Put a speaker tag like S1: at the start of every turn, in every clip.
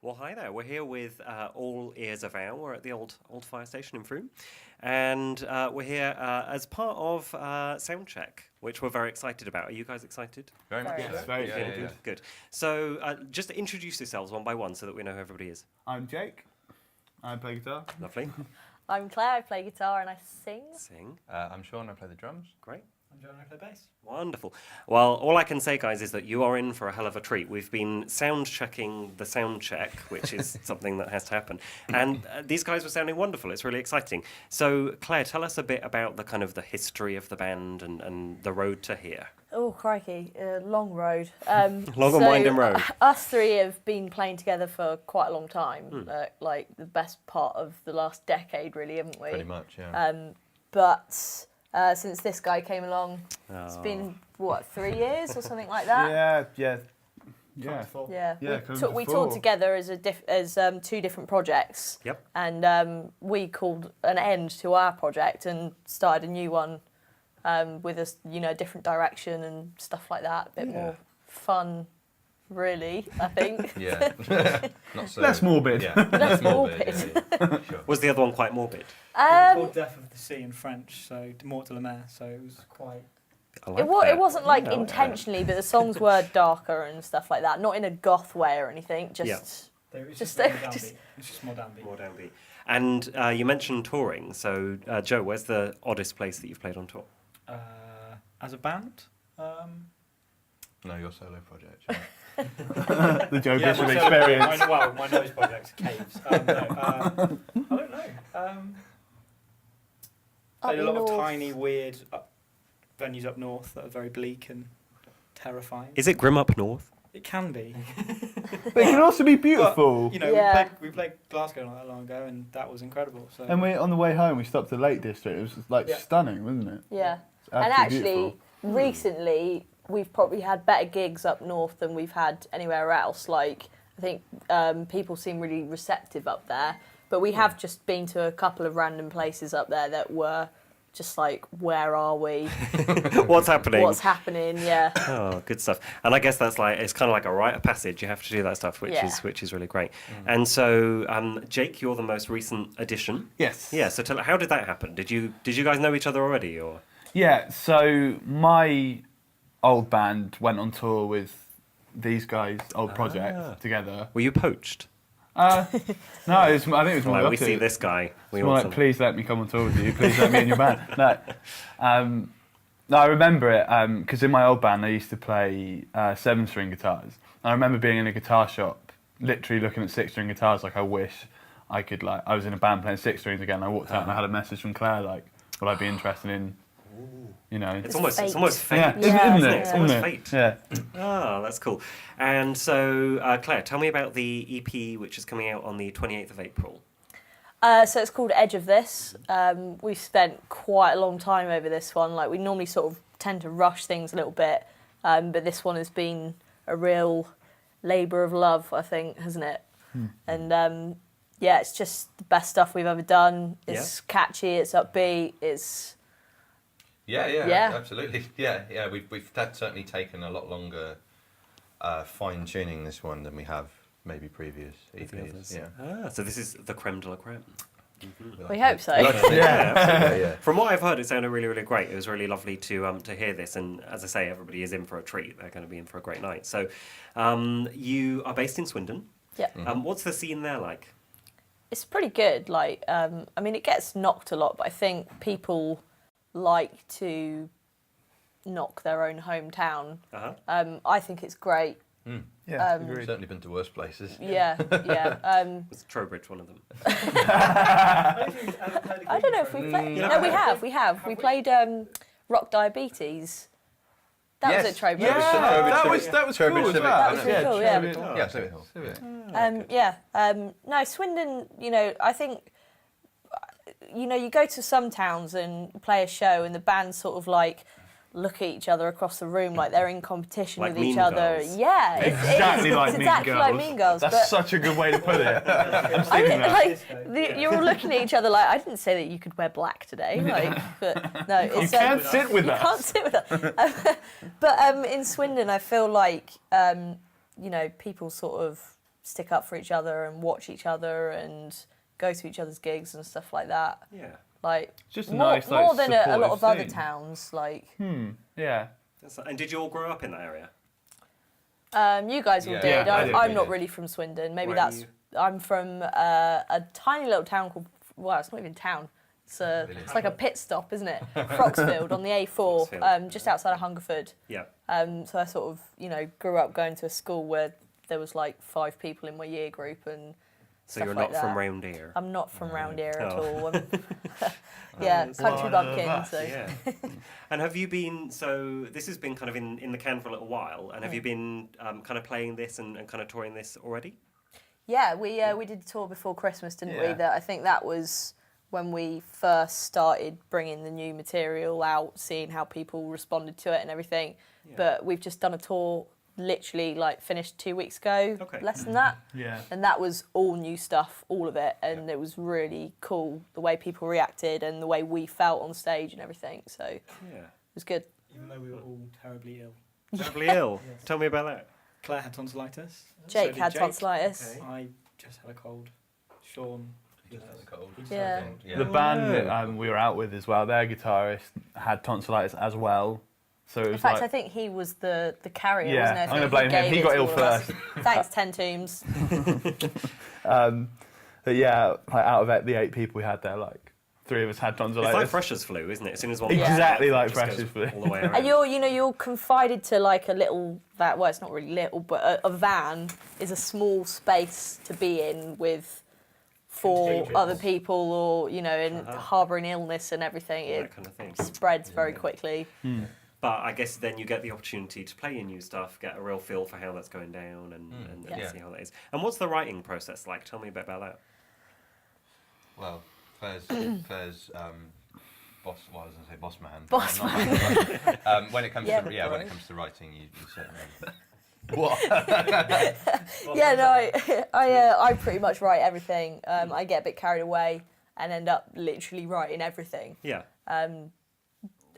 S1: Well, hi there. We're here with All Ears Avow. We're at the old fire station in Phripp, and we're here as part of Soundcheck, which we're very excited about. Are you guys excited?
S2: Very much.
S3: Yes,
S2: So.
S3: very
S2: Yeah.
S1: Good. So just introduce yourselves one by one so that we know who everybody is.
S3: I'm Jake. I play guitar.
S1: Lovely.
S4: I'm Claire, I play guitar and I sing.
S1: Sing.
S2: I'm Sean, I play the drums.
S1: Great.
S5: I'm John, I play bass.
S1: Wonderful. Well, all I can say, guys, is that you are in for a hell of a treat. We've been sound checking the sound check, which is something that has to happen. And these guys were sounding wonderful. It's really exciting. So, Claire, tell us a bit about the history of the band and the road to here.
S4: Oh, crikey, long road.
S1: Long and winding road.
S4: Us three have been playing together for quite a long time, like the best part of the last decade, really, haven't we?
S2: Pretty much, yeah.
S4: But since this guy came along, it's been, 3 years or something like that?
S3: Yeah.
S4: Yeah,
S3: coming
S4: we
S3: to
S4: toured
S3: 4.
S4: together as two different projects.
S1: Yep.
S4: And we called an end to our project and started a new one with a different direction and stuff like that. A bit more fun, really, I think.
S2: Yeah. Not so.
S3: Less morbid.
S2: Yeah.
S4: Less morbid.
S2: Yeah. Sure.
S1: Was the other one quite morbid?
S5: Called Death of the Sea in French, so Mort de la Mer, so it was quite...
S1: I like
S4: It
S1: that.
S4: wasn't like intentionally, but the songs were darker and stuff like that. Not in a goth way or anything. Just
S5: It's
S4: Just-
S5: just more downbeat.
S4: just-
S5: It's just more downbeat.
S1: More downbeat. And you mentioned touring. So, Joe, where's the oddest place that you've played on tour?
S5: As a band?
S2: No, your solo project. Yeah.
S3: The Joe
S5: Yeah,
S3: Bishop
S5: my
S3: experience.
S5: my nose project, Caves. I don't know. Played a lot of tiny, weird venues up north that are very bleak and terrifying.
S1: Is it grim up north?
S5: It can be.
S3: But it can also be beautiful.
S5: But, you know,
S4: Yeah.
S5: we played Glasgow not that long ago, and that was incredible. So.
S3: And on the way home, we stopped at Lake District. It was just, like stunning, wasn't it?
S4: Yeah.
S3: It's
S4: And
S3: absolutely
S4: actually,
S3: beautiful.
S4: recently, we've probably had better gigs up north than we've had anywhere else. Like, I think people seem really receptive up there. But we have just been to a couple of random places up there that were just like, where are we?
S1: What's happening?
S4: What's happening? Yeah.
S1: Oh, good stuff. And I guess that's it's kind of like a rite of passage. You have to do that stuff, which is really great. And so, Jake, you're the most recent addition.
S3: Yes.
S1: Yeah. So, how did that happen? Did you guys know each other already, or?
S3: Yeah, so my old band went on tour with these guys' old project together.
S1: Were you poached?
S3: No, I think it was more
S1: Like,
S3: like
S1: we see this guy. We
S3: It's more
S1: want
S3: like, please let me come on tour with you. Please let me in your band. No, I remember it because in my old band I used to play 7-string guitars. I remember being in a guitar shop, literally looking at 6-string guitars. Like, I wish I could. Like, I was in a band playing 6-strings again. I walked out and I had a message from Claire like, "Would I be interested in?" You know,
S1: It's almost fate.
S3: yeah,
S4: Yeah,
S3: isn't it?
S1: It's
S3: Isn't
S1: almost
S3: it?
S1: fate.
S3: Yeah.
S1: Oh, that's cool. And so, Claire, tell me about the EP, which is coming out on the 28th of April.
S4: So it's called Edge of This. We've spent quite a long time over this one. Like, we normally sort of tend to rush things a little bit, but this one has been a real labour of love, I think, hasn't it? And it's just the best stuff we've ever done. It's catchy, it's upbeat, it's...
S2: Yeah, absolutely. Yeah. We've certainly taken a lot longer fine tuning this one than we have maybe previous EPs. Yeah.
S1: So this is the creme de la creme.
S4: We hope so.
S1: Yeah. From what I've heard, it sounded really, really great. It was really lovely to hear this. And as I say, everybody is in for a treat. They're going to be in for a great night. So you are based in Swindon.
S4: Yeah.
S1: What's the scene there like?
S4: It's pretty good. Like, I mean, it gets knocked a lot, but I think people like to knock their own hometown. I think it's great.
S3: Yeah, agreed.
S2: Certainly been to worse places.
S4: Yeah.
S1: Was Trowbridge one of them?
S4: I don't know if we played. No, we have. We played Rock Diabetes. That was at Trowbridge.
S3: that was
S2: Trowbridge
S3: cool as
S2: Civic,
S3: well.
S4: wasn't it? Cool, yeah.
S2: Yeah, Civic Hill.
S4: No, Swindon, I think, you go to some towns and play a show and the band sort of like look at each other across the room like they're in competition
S1: Like
S4: with each
S1: Mean
S4: other.
S1: Girls.
S4: Yeah,
S3: Exactly like
S4: it's
S3: Mean
S4: exactly
S3: Girls.
S4: like Mean Girls.
S3: That's
S4: but
S3: such a good way to put it. I'm
S4: I
S3: stealing
S4: mean,
S3: that.
S4: like, you're all looking at each other like, I didn't say that you could wear black today. Like, but no, it's,
S3: You can't sit with
S4: you
S3: us.
S4: can't sit with us. But in Swindon, I feel like, people sort of stick up for each other and watch each other and go to each other's gigs and stuff like that.
S1: Yeah.
S4: Like
S3: It's just a
S4: more,
S3: nice, like,
S4: more than a lot of
S3: supportive
S4: other
S3: scene.
S4: towns. Like
S3: Yeah.
S1: And did you all grow up in that area?
S4: you guys all
S2: Yeah.
S4: did.
S3: Yeah, I did,
S4: I'm
S3: we
S4: not
S2: did.
S4: really from Swindon. Maybe
S1: Where are
S4: that's.
S1: you?
S4: I'm from a tiny little town called. Well, it's not even a town. It's like a pit stop, isn't it? Froxfield on the A4,
S1: Froxfield.
S4: just outside of Hungerford.
S1: Yeah.
S4: So I sort of, grew up going to a school where there was like 5 people in my year group and
S1: So
S4: stuff
S1: you're
S4: like
S1: not from
S4: that.
S1: round here.
S4: I'm not from round here at
S1: Oh.
S4: all. Country bumpkin. So.
S1: Yeah. And have you been, so this has been kind of in the can for a little while, and have you been kind of playing this and kind of touring this already?
S4: Yeah, we did a tour before Christmas, didn't we?
S3: Yeah.
S4: That I think that was when we first started bringing the new material out, seeing how people responded to it and everything.
S1: Yeah.
S4: But we've just done a tour, literally like finished 2 weeks ago,
S1: Okay.
S4: less than that.
S3: Yeah.
S4: And that was all new stuff, all of it, and it was really cool the way people reacted and the way we felt on stage and everything. So it
S1: Yeah.
S4: was good.
S5: Even though we were all terribly ill.
S1: Terribly ill.
S5: Yes.
S1: Tell me about that.
S5: Claire had tonsillitis.
S4: Jake
S5: So did
S4: had tonsillitis.
S1: Okay.
S5: I just had a cold. Sean.
S2: Just had a cold.
S5: He's
S4: Yeah.
S5: had a cold.
S2: Yeah.
S3: The band that we were out with as well, their guitarist had tonsillitis as well. So it was
S4: In fact,
S3: like,
S4: I think he was the carrier,
S3: Yeah,
S4: wasn't it? I
S3: I'm
S4: think
S3: gonna blame him.
S4: gave
S3: He
S4: it
S3: got
S4: to
S3: ill
S4: all of us.
S3: first.
S4: Thanks, 10 Tombs.
S3: but yeah, like out of the 8 people we had there, like 3 of us had tonsillitis.
S1: It's like Freshers' flu, isn't it? As soon as one
S3: Exactly
S1: gets it,
S3: like
S1: it just
S3: Freshers'
S1: goes
S3: flu.
S1: all the way around.
S4: And you're confided to like a little well, it's not really little, but a van is a small space to be in with 4
S5: Contagious.
S4: other people, or and harbouring illness and everything.
S1: All
S4: It
S1: that kind of thing.
S4: spreads very quickly.
S1: But I guess then you get the opportunity to play your new stuff, get a real feel for how that's going down, and
S2: Yeah.
S1: see how that is. And what's the writing process like? Tell me a bit about that.
S2: Well, Claire's boss. Well, I was going to say boss man.
S4: Boss
S2: man. When it comes
S4: Yeah.
S2: to when it comes to writing, you certainly.
S3: What?
S4: Yeah, no, I pretty much write everything. I get a bit carried away and end up literally writing everything.
S1: Yeah.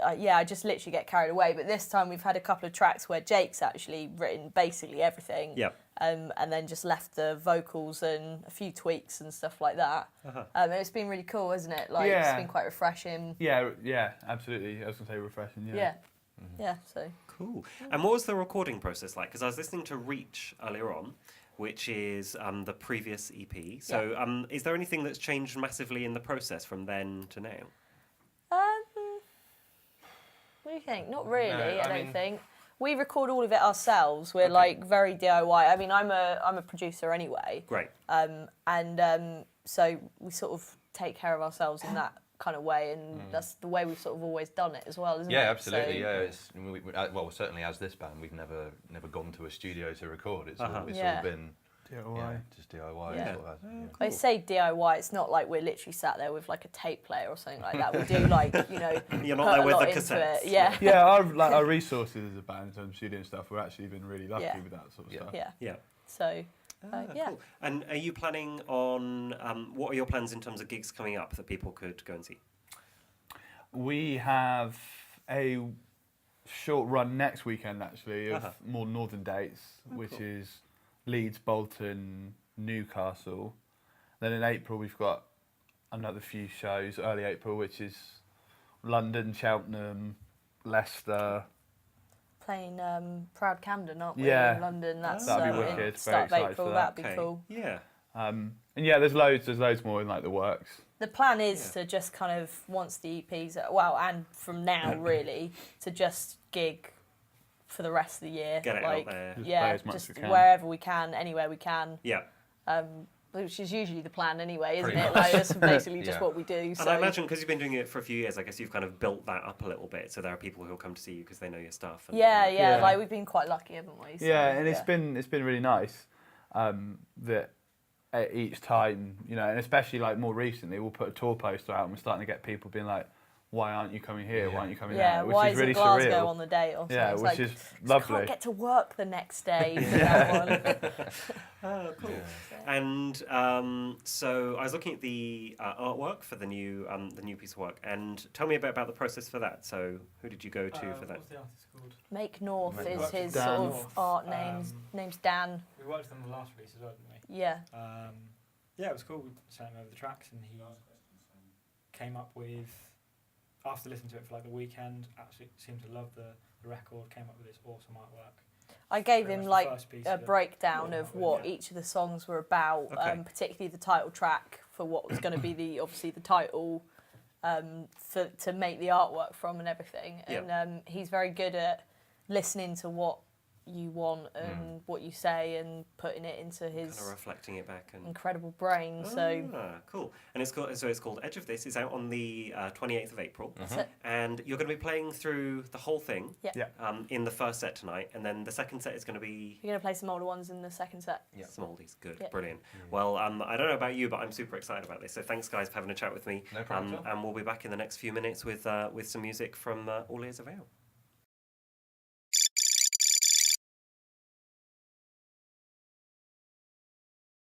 S4: I just literally get carried away. But this time we've had a couple of tracks where Jake's actually written basically everything.
S1: Yeah.
S4: And then just left the vocals and a few tweaks and stuff like that. And it's been really cool, isn't it? Like
S3: Yeah.
S4: it's been quite refreshing.
S3: yeah, absolutely. I was going to say refreshing,
S4: Yeah. Yeah. So
S1: Cool. And what was the recording process like? Because I was listening to Reach earlier on, which is the previous EP. So is there anything that's changed massively in the process from then to now?
S4: what do you think? Not really.
S2: No,
S4: I
S2: I
S4: don't
S2: mean-
S4: think. We record all of it ourselves. We're like very DIY. I mean, I'm a producer anyway.
S1: Great.
S4: So we sort of take care of ourselves in that kind of way, and that's the way we've sort of always done it as well, isn't it?
S2: Yeah, absolutely.
S4: So,
S2: Yeah, it's, well, certainly as this band, we've never gone to a studio to record. It's all
S4: Yeah.
S2: all been
S3: DIY.
S2: just DIY.
S4: Yeah.
S2: Sort of, yeah.
S4: I say DIY. It's not like we're literally sat there with like a tape player or something like that. We do like
S1: You're not
S4: put
S1: there
S4: a
S1: with
S4: lot
S1: the
S4: into
S1: cassettes.
S4: it. Yeah.
S3: Yeah, our resources as a band in terms of studio and stuff, we've actually been really lucky
S4: Yeah.
S3: with that sort of
S2: Yeah.
S3: stuff.
S4: Yeah.
S1: Yeah.
S4: So yeah.
S1: Cool. And are you planning on, what are your plans in terms of gigs coming up that people could go and see?
S3: We have a short run next weekend actually of more northern dates, which
S1: cool.
S3: is Leeds, Bolton, Newcastle. Then in April we've got another few shows, early April, which is London, Cheltenham, Leicester.
S4: Playing Proud Camden, aren't we?
S3: Yeah.
S4: In London. That's
S3: That'd be
S4: in
S3: wicked.
S4: start
S3: Very
S4: of
S3: excited
S4: April.
S3: for that.
S4: That'd be cool.
S1: Yeah.
S3: And yeah, there's loads more in like the works.
S4: The plan is to just kind of, once the EPs, and from now really, to just gig for the rest of the year.
S1: Get it out there.
S3: Just play
S4: Yeah,
S3: as much
S4: just
S3: as we can.
S4: wherever we can, anywhere we can.
S1: Yeah.
S4: Which is usually the plan anyway, isn't
S2: Pretty
S4: it?
S2: much.
S4: Like, that's basically just
S2: Yeah.
S4: what we do. So
S1: And I imagine because you've been doing it for a few years, I guess you've kind of built that up a little bit. So there are people who'll come to see you because they know your stuff. And,
S4: yeah,
S3: Yeah.
S4: like we've been quite lucky, haven't we? So,
S3: Yeah, and it's been really nice that at each time, and especially like more recently, we'll put a tour poster out and we're starting to get people being like, "Why aren't you coming here? Why aren't you coming
S4: Yeah,
S3: there?" Which
S4: why
S3: is really
S4: isn't Glasgow
S3: surreal.
S4: on the day or something?
S3: Yeah,
S4: It's
S3: which
S4: like,
S3: is
S4: 'cause I
S3: lovely.
S4: can't get to work the next day for that one.
S1: Oh, cool. And so I was looking at the artwork for the new piece of work, and tell me a bit about the process for that. So who did you go to for that?
S5: What's the artist called?
S4: Make North
S2: Make
S4: is
S2: North.
S4: his
S3: Dan.
S4: sort of art name. Name's Dan.
S5: We worked on the last release as well, didn't we?
S4: Yeah.
S5: Yeah, it was cool. We sent him over the tracks, and he came up with, after listening to it for like the weekend, absolutely seemed to love the record, came up with this awesome artwork.
S4: I gave
S5: Very
S4: him
S5: much
S4: like
S5: the first piece
S4: a
S5: of it.
S4: breakdown of what each of the songs were about,
S1: Okay.
S4: particularly the title track for what was going to be the obviously the title to make the artwork from and everything. And he's very good at listening to what you want and what you say and putting it into his
S1: kind of reflecting it back and
S4: incredible brain. So
S1: cool. And it's called Edge of This. It's out on the 28th of April.
S4: that's it.
S1: And you're going to be playing through the whole thing
S4: Yeah.
S1: in the first set tonight, and then the second set is going to be
S4: You're going to play some older ones in the second set.
S1: some oldies. Good,
S4: Yeah.
S1: brilliant. Well, I don't know about you, but I'm super excited about this. So thanks, guys, for having a chat with me.
S2: No problem at all.
S1: And we'll be back in the next few minutes with some music from All Ears Avow.